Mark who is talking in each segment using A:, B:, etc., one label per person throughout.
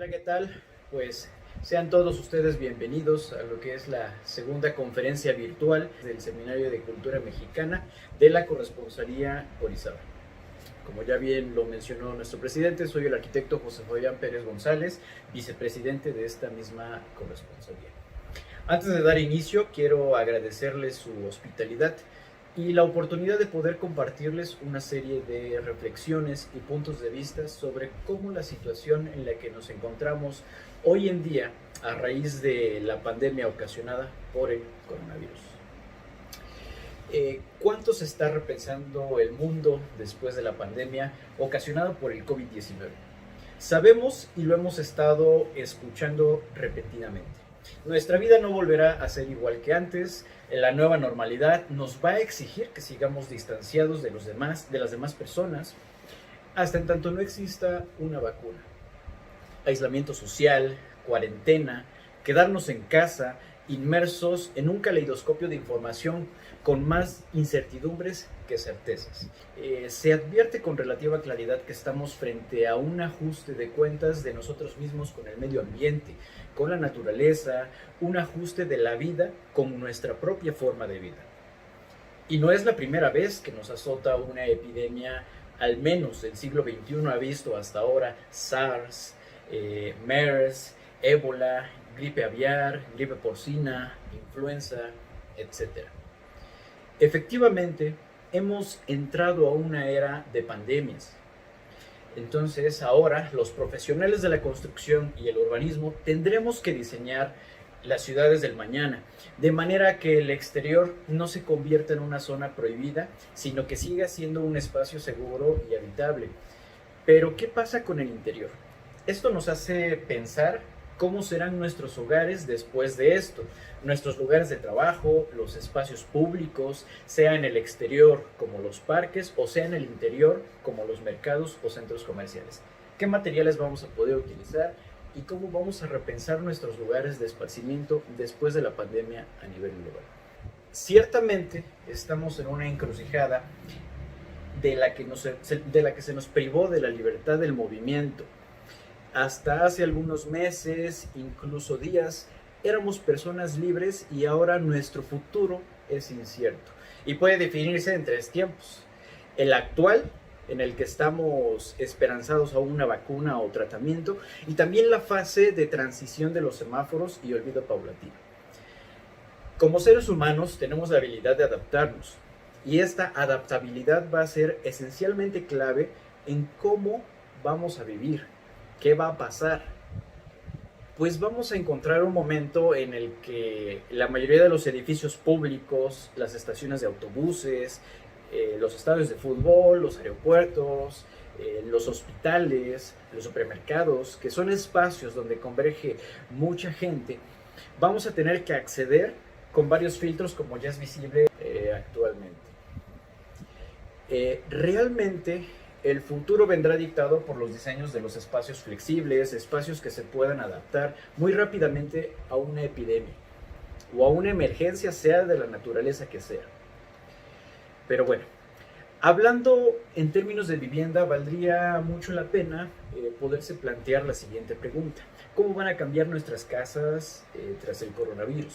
A: Hola, ¿qué tal? Pues sean todos ustedes bienvenidos a lo que es la segunda conferencia virtual del Seminario de Cultura Mexicana de la Corresponsalía Orizaba. Como ya bien lo mencionó nuestro presidente, soy el arquitecto José Fabián Pérez González, vicepresidente de esta misma corresponsalía. Antes de dar inicio, quiero agradecerles su hospitalidad y la oportunidad de poder compartirles una serie de reflexiones y puntos de vista sobre cómo la situación en la que nos encontramos hoy en día a raíz de la pandemia ocasionada por el coronavirus. ¿Cuánto se está repensando el mundo después de la pandemia ocasionada por el COVID-19? Sabemos y lo hemos estado escuchando repetidamente. Nuestra vida no volverá a ser igual que antes. La nueva normalidad nos va a exigir que sigamos distanciados de las demás personas, hasta en tanto no exista una vacuna. Aislamiento social, cuarentena, quedarnos en casa, inmersos en un caleidoscopio de información con más incertidumbres que certezas. Se advierte con relativa claridad que estamos frente a un ajuste de cuentas de nosotros mismos con el medio ambiente, con la naturaleza, un ajuste de la vida con nuestra propia forma de vida. Y no es la primera vez que nos azota una epidemia, al menos el siglo XXI ha visto hasta ahora SARS, MERS, ébola, gripe aviar, gripe porcina, influenza, etc. Efectivamente, hemos entrado a una era de pandemias. Entonces, ahora los profesionales de la construcción y el urbanismo tendremos que diseñar las ciudades del mañana, de manera que el exterior no se convierta en una zona prohibida, sino que siga siendo un espacio seguro y habitable. Pero, ¿qué pasa con el interior? Esto nos hace pensar cómo serán nuestros hogares después de esto, nuestros lugares de trabajo, los espacios públicos, sea en el exterior como los parques o sea en el interior como los mercados o centros comerciales. ¿Qué materiales vamos a poder utilizar y cómo vamos a repensar nuestros lugares de esparcimiento después de la pandemia a nivel global? Ciertamente estamos en una encrucijada de la que se nos privó de la libertad del movimiento. Hasta hace algunos meses, incluso días, éramos personas libres y ahora nuestro futuro es incierto. Y puede definirse en tres tiempos. El actual, en el que estamos esperanzados a una vacuna o tratamiento, y también la fase de transición de los semáforos y olvido paulatino. Como seres humanos tenemos la habilidad de adaptarnos, y esta adaptabilidad va a ser esencialmente clave en cómo vamos a vivir. ¿Qué va a pasar? Pues vamos a encontrar un momento en el que la mayoría de los edificios públicos, las estaciones de autobuses, los estadios de fútbol, los aeropuertos, los hospitales, los supermercados, que son espacios donde converge mucha gente, vamos a tener que acceder con varios filtros como ya es visible actualmente. Realmente el futuro vendrá dictado por los diseños de los espacios flexibles, espacios que se puedan adaptar muy rápidamente a una epidemia o a una emergencia, sea de la naturaleza que sea. Pero bueno, hablando en términos de vivienda, valdría mucho la pena poderse plantear la siguiente pregunta. ¿Cómo van a cambiar nuestras casas tras el coronavirus?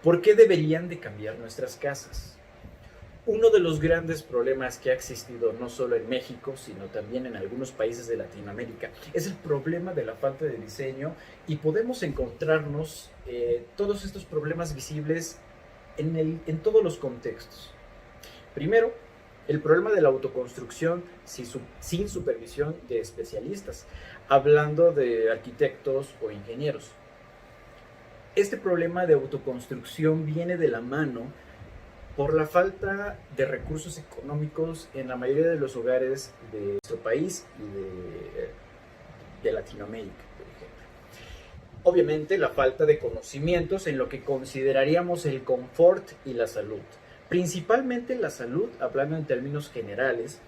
A: ¿Por qué deberían de cambiar nuestras casas? Uno de los grandes problemas que ha existido no solo en México, sino también en algunos países de Latinoamérica, es el problema de la falta de diseño, y podemos encontrarnos todos estos problemas visibles en todos los contextos. Primero, el problema de la autoconstrucción sin supervisión de especialistas, hablando de arquitectos o ingenieros. Este problema de autoconstrucción viene de la mano por la falta de recursos económicos en la mayoría de los hogares de nuestro país y de Latinoamérica, por ejemplo. Obviamente la falta de conocimientos en lo que consideraríamos el confort y la salud. Principalmente la salud, hablando en términos generales,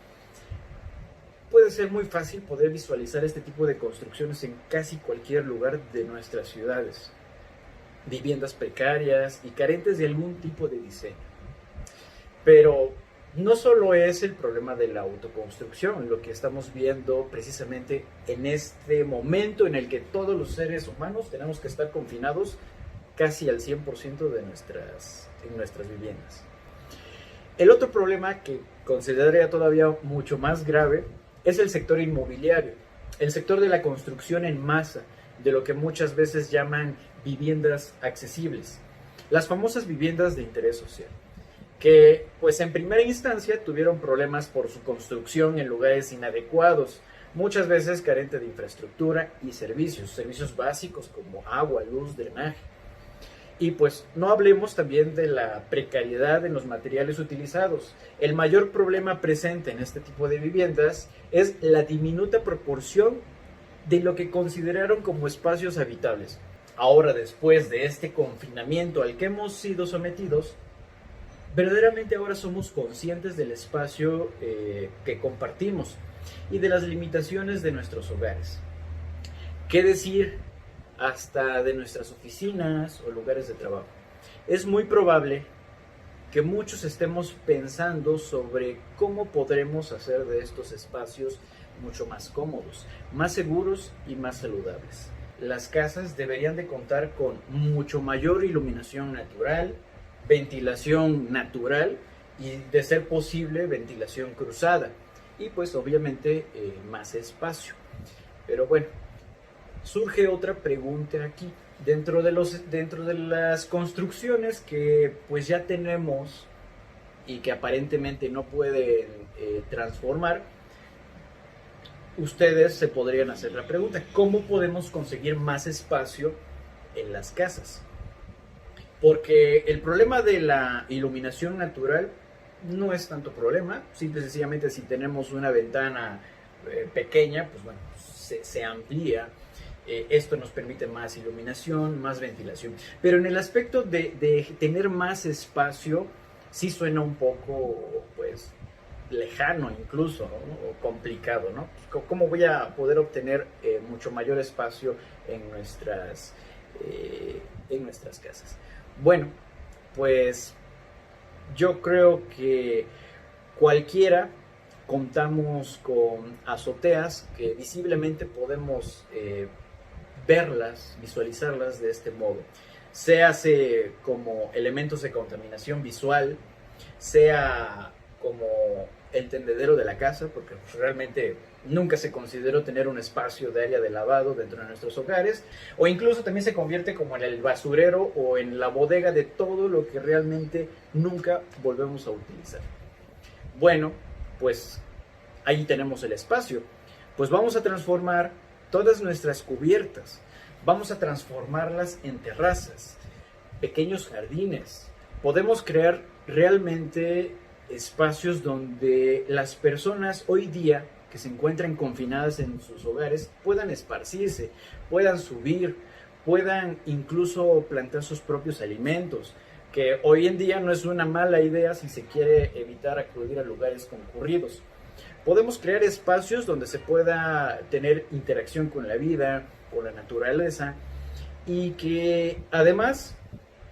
A: puede ser muy fácil poder visualizar este tipo de construcciones en casi cualquier lugar de nuestras ciudades. Viviendas precarias y carentes de algún tipo de diseño. Pero no solo es el problema de la autoconstrucción, lo que estamos viendo precisamente en este momento en el que todos los seres humanos tenemos que estar confinados casi al 100% de en nuestras viviendas. El otro problema que consideraría todavía mucho más grave es el sector inmobiliario, el sector de la construcción en masa, de lo que muchas veces llaman viviendas accesibles, las famosas viviendas de interés social, que pues en primera instancia tuvieron problemas por su construcción en lugares inadecuados, muchas veces carente de infraestructura y servicios básicos como agua, luz, drenaje. Y pues no hablemos también de la precariedad en los materiales utilizados. El mayor problema presente en este tipo de viviendas es la diminuta proporción de lo que consideraron como espacios habitables. Ahora, después de este confinamiento al que hemos sido sometidos, verdaderamente ahora somos conscientes del espacio que compartimos y de las limitaciones de nuestros hogares. ¿Qué decir hasta de nuestras oficinas o lugares de trabajo? Es muy probable que muchos estemos pensando sobre cómo podremos hacer de estos espacios mucho más cómodos, más seguros y más saludables. Las casas deberían de contar con mucho mayor iluminación natural, ventilación natural y, de ser posible, ventilación cruzada. Y pues obviamente más espacio. Pero bueno, surge otra pregunta aquí. Dentro de las construcciones que pues ya tenemos y que aparentemente no pueden transformar, ustedes se podrían hacer la pregunta: ¿cómo podemos conseguir más espacio en las casas? Porque el problema de la iluminación natural no es tanto problema. Simple y sencillamente, si tenemos una ventana pequeña, pues bueno, se amplía. Esto nos permite más iluminación, más ventilación. Pero en el aspecto de tener más espacio, sí suena un poco, pues, lejano incluso, ¿no? O complicado, ¿no? ¿Cómo voy a poder obtener mucho mayor espacio en nuestras casas? Bueno, pues yo creo que cualquiera contamos con azoteas que visiblemente podemos verlas, visualizarlas de este modo. Sea como elementos de contaminación visual, sea como el tendedero de la casa, porque realmente nunca se consideró tener un espacio de área de lavado dentro de nuestros hogares, o incluso también se convierte como en el basurero o en la bodega de todo lo que realmente nunca volvemos a utilizar. Bueno, pues ahí tenemos el espacio. Pues vamos a transformar todas nuestras cubiertas, vamos a transformarlas en terrazas, pequeños jardines. Podemos crear realmente espacios donde las personas hoy día que se encuentran confinadas en sus hogares puedan esparcirse, puedan subir, puedan incluso plantar sus propios alimentos, que hoy en día no es una mala idea si se quiere evitar acudir a lugares concurridos. Podemos crear espacios donde se pueda tener interacción con la vida, con la naturaleza, y que además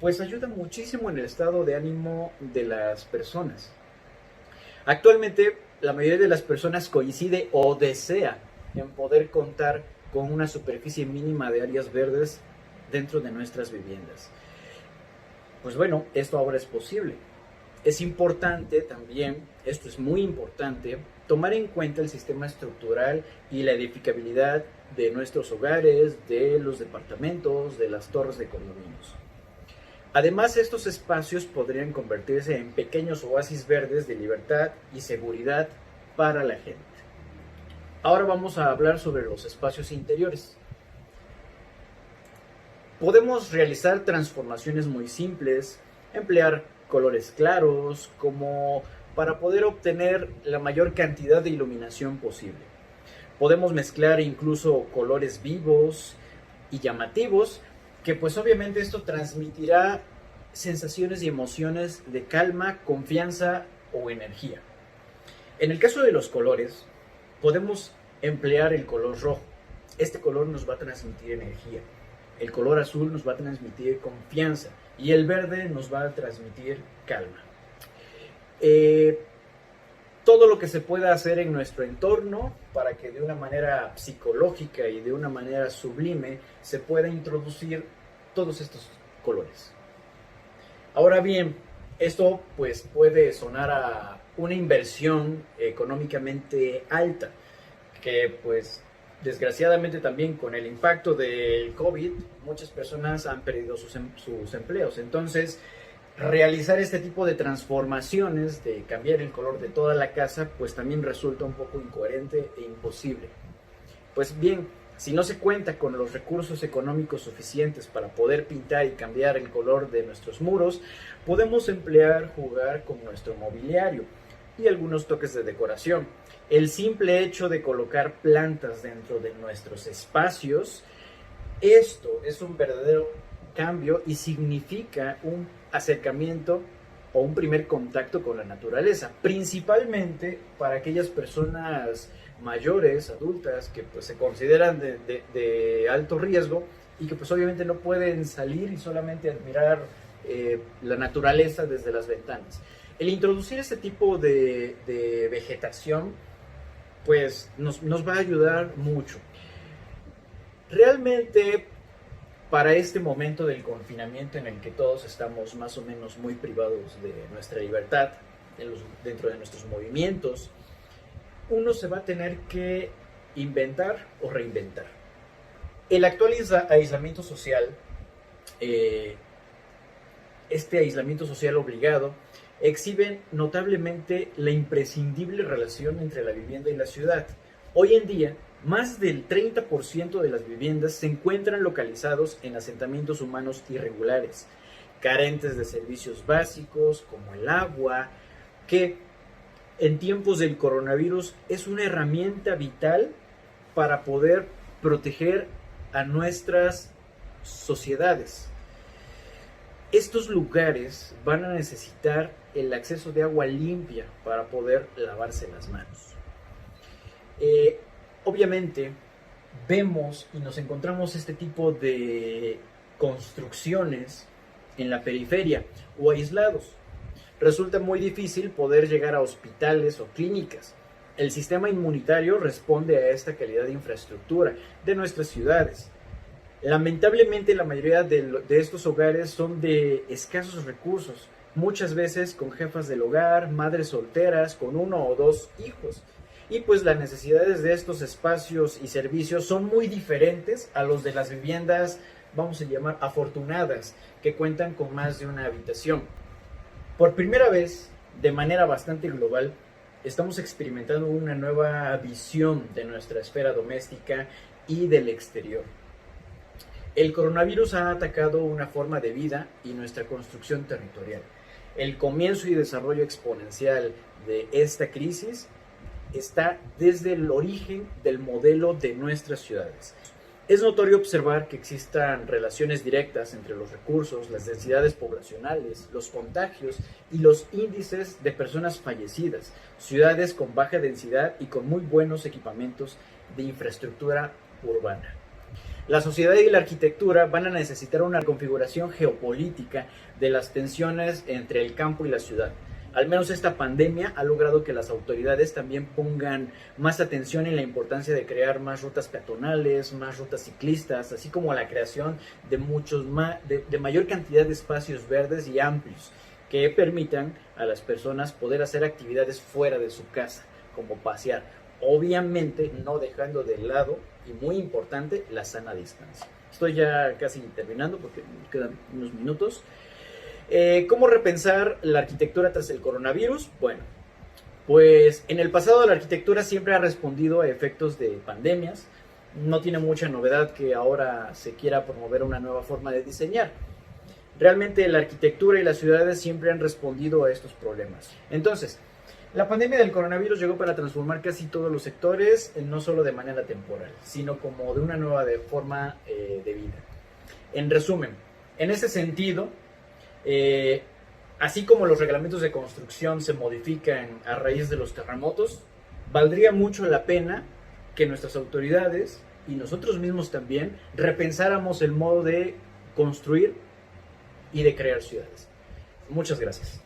A: pues ayuda muchísimo en el estado de ánimo de las personas. Actualmente la mayoría de las personas coincide o desea en poder contar con una superficie mínima de áreas verdes dentro de nuestras viviendas. Pues bueno, esto ahora es posible. Es importante también, esto es muy importante, tomar en cuenta el sistema estructural y la edificabilidad de nuestros hogares, de los departamentos, de las torres de condominios. Además, estos espacios podrían convertirse en pequeños oasis verdes de libertad y seguridad para la gente. Ahora vamos a hablar sobre los espacios interiores. Podemos realizar transformaciones muy simples, emplear colores claros como para poder obtener la mayor cantidad de iluminación posible. Podemos mezclar incluso colores vivos y llamativos, que pues obviamente esto transmitirá sensaciones y emociones de calma, confianza o energía. En el caso de los colores, podemos emplear el color rojo. Este color nos va a transmitir energía. El color azul nos va a transmitir confianza y el verde nos va a transmitir calma. todo lo que se pueda hacer en nuestro entorno para que de una manera psicológica y de una manera sublime se pueda introducir todos estos colores. Ahora bien, esto pues puede sonar a una inversión económicamente alta, que pues desgraciadamente también con el impacto del COVID muchas personas han perdido sus empleos. Entonces, realizar este tipo de transformaciones, de cambiar el color de toda la casa, pues también resulta un poco incoherente e imposible. Pues bien, si no se cuenta con los recursos económicos suficientes para poder pintar y cambiar el color de nuestros muros, podemos jugar con nuestro mobiliario y algunos toques de decoración. El simple hecho de colocar plantas dentro de nuestros espacios, esto es un verdadero cambio y significa un acercamiento o un primer contacto con la naturaleza, principalmente para aquellas personas mayores, adultas, que pues se consideran de alto riesgo y que pues obviamente no pueden salir y solamente admirar la naturaleza desde las ventanas. El introducir este tipo de vegetación pues nos va a ayudar mucho. Realmente para este momento del confinamiento en el que todos estamos más o menos muy privados de nuestra libertad, dentro de nuestros movimientos, uno se va a tener que inventar o reinventar. El actual aislamiento social, este aislamiento social obligado, exhibe notablemente la imprescindible relación entre la vivienda y la ciudad. Hoy en día, más del 30% de las viviendas se encuentran localizados en asentamientos humanos irregulares, carentes de servicios básicos como el agua, que en tiempos del coronavirus es una herramienta vital para poder proteger a nuestras sociedades. Estos lugares van a necesitar el acceso de agua limpia para poder lavarse las manos. Obviamente vemos y nos encontramos este tipo de construcciones en la periferia o aislados. Resulta muy difícil poder llegar a hospitales o clínicas. El sistema inmunitario responde a esta calidad de infraestructura de nuestras ciudades. Lamentablemente la mayoría de estos hogares son de escasos recursos, muchas veces con jefas del hogar, madres solteras, con 1 o 2 hijos. Y pues las necesidades de estos espacios y servicios son muy diferentes a los de las viviendas, vamos a llamar afortunadas, que cuentan con más de una habitación. Por primera vez, de manera bastante global, estamos experimentando una nueva visión de nuestra esfera doméstica y del exterior. El coronavirus ha atacado una forma de vida y nuestra construcción territorial. El comienzo y desarrollo exponencial de esta crisis está desde el origen del modelo de nuestras ciudades. Es notorio observar que existan relaciones directas entre los recursos, las densidades poblacionales, los contagios y los índices de personas fallecidas, ciudades con baja densidad y con muy buenos equipamientos de infraestructura urbana. La sociedad y la arquitectura van a necesitar una configuración geopolítica de las tensiones entre el campo y la ciudad. Al menos esta pandemia ha logrado que las autoridades también pongan más atención en la importancia de crear más rutas peatonales, más rutas ciclistas, así como la creación de mayor cantidad de espacios verdes y amplios que permitan a las personas poder hacer actividades fuera de su casa, como pasear, obviamente no dejando de lado, y muy importante, la sana distancia. Estoy ya casi terminando porque me quedan unos minutos. ¿Cómo repensar la arquitectura tras el coronavirus? Bueno, pues en el pasado la arquitectura siempre ha respondido a efectos de pandemias. No tiene mucha novedad que ahora se quiera promover una nueva forma de diseñar. Realmente la arquitectura y las ciudades siempre han respondido a estos problemas. Entonces, la pandemia del coronavirus llegó para transformar casi todos los sectores, no solo de manera temporal, sino como de una nueva forma de vida. En resumen, en ese sentido, así como los reglamentos de construcción se modifican a raíz de los terremotos, valdría mucho la pena que nuestras autoridades y nosotros mismos también repensáramos el modo de construir y de crear ciudades. Muchas gracias.